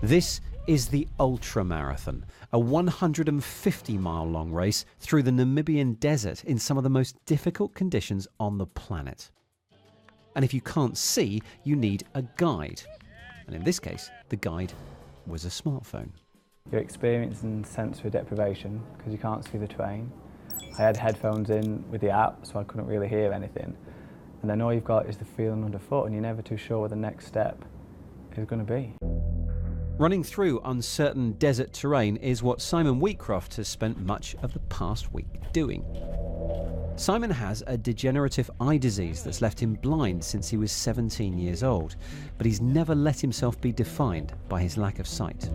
This is the Ultra Marathon, a 150-mile-long race through the Namibian desert in some of the most difficult conditions on the planet. And if you can't see, you need a guide. And in this case, the guide was a smartphone. You're experiencing sensory deprivation because you can't see the terrain. I had headphones in with the app, so I couldn't really hear anything. And then all you've got is the feeling underfoot, and you're never too sure where the next step is going to be. Running through uncertain desert terrain is what Simon Wheatcroft has spent much of the past week doing. Simon has a degenerative eye disease that's left him blind since he was 17 years old, but he's never let himself be defined by his lack of sight.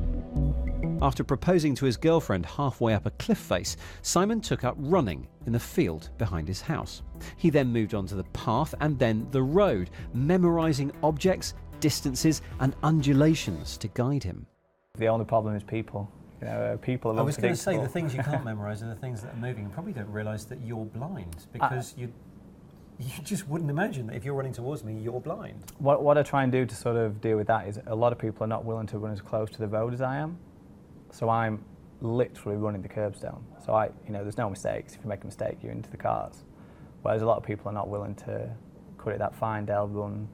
After proposing to his girlfriend halfway up a cliff face, Simon took up running in the field behind his house. He then moved on to the path and then the road, memorising objects, distances and undulations to guide him. The only problem is people. You know, people are I was going to say, unpredictable. the things you can't memorise are the things that are moving. You probably don't realise that you're blind, because you just wouldn't imagine that if you're running towards me, you're blind. What I try and do to sort of deal with that is a lot of people are not willing to run as close to the road as I am. So I'm literally running the curbs down. So there's no mistakes. If you make a mistake, you're into the cars. Whereas a lot of people are not willing to cut it that fine. They'll run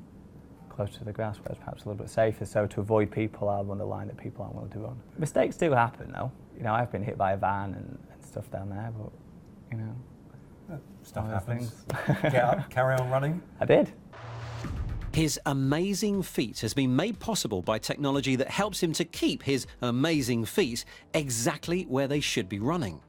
close to the grass, whereas perhaps a little bit safer. So to avoid people, I'll run the line that people aren't willing to run. Mistakes do happen, though. You know, I've been hit by a van and stuff down there, but Stuff happens. Get up, carry on running. I did. His amazing feat has been made possible by technology that helps him to keep his amazing feet exactly where they should be running.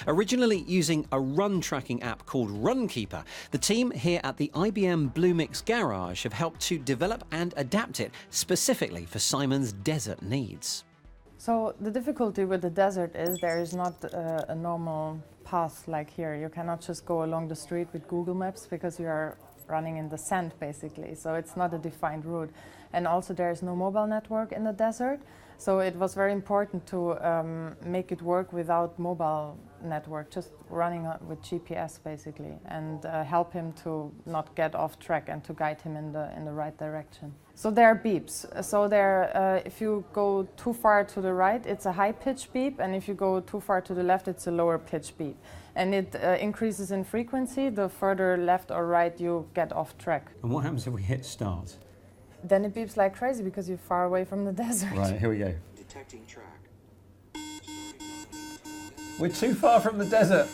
Originally using a run tracking app called Runkeeper, the team here at the IBM Blumix Garage have helped to develop and adapt it specifically for Simon's desert needs. So the difficulty with the desert is there is not a normal path like here. You cannot just go along the street with Google Maps because you are running in the sand basically, so it's not a defined route. And also there is no mobile network in the desert, so it was very important to make it work without mobile network, just running with GPS basically, and help him to not get off track and to guide him in the right direction. So there are beeps. So there, if you go too far to the right, it's a high pitch beep, and if you go too far to the left, it's a lower pitch beep. And it increases in frequency the further left or right you get off track. And what happens if we hit start? Then it beeps like crazy because you're far away from the desert. Right, here we go. Detecting track. We're too far from the desert.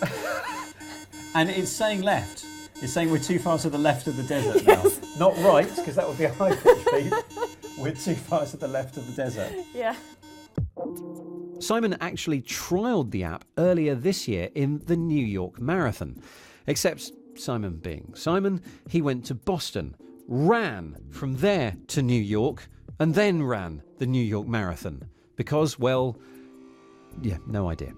And it's saying left. It's saying we're too far to the left of the desert now. Not right, because that would be a high pitch beep. We're too far to the left of the desert. Yeah. Simon actually trialled the app earlier this year in the New York Marathon. Except, Simon being Simon, he went to Boston, ran from there to New York, and then ran the New York Marathon. Because, well, yeah, no idea.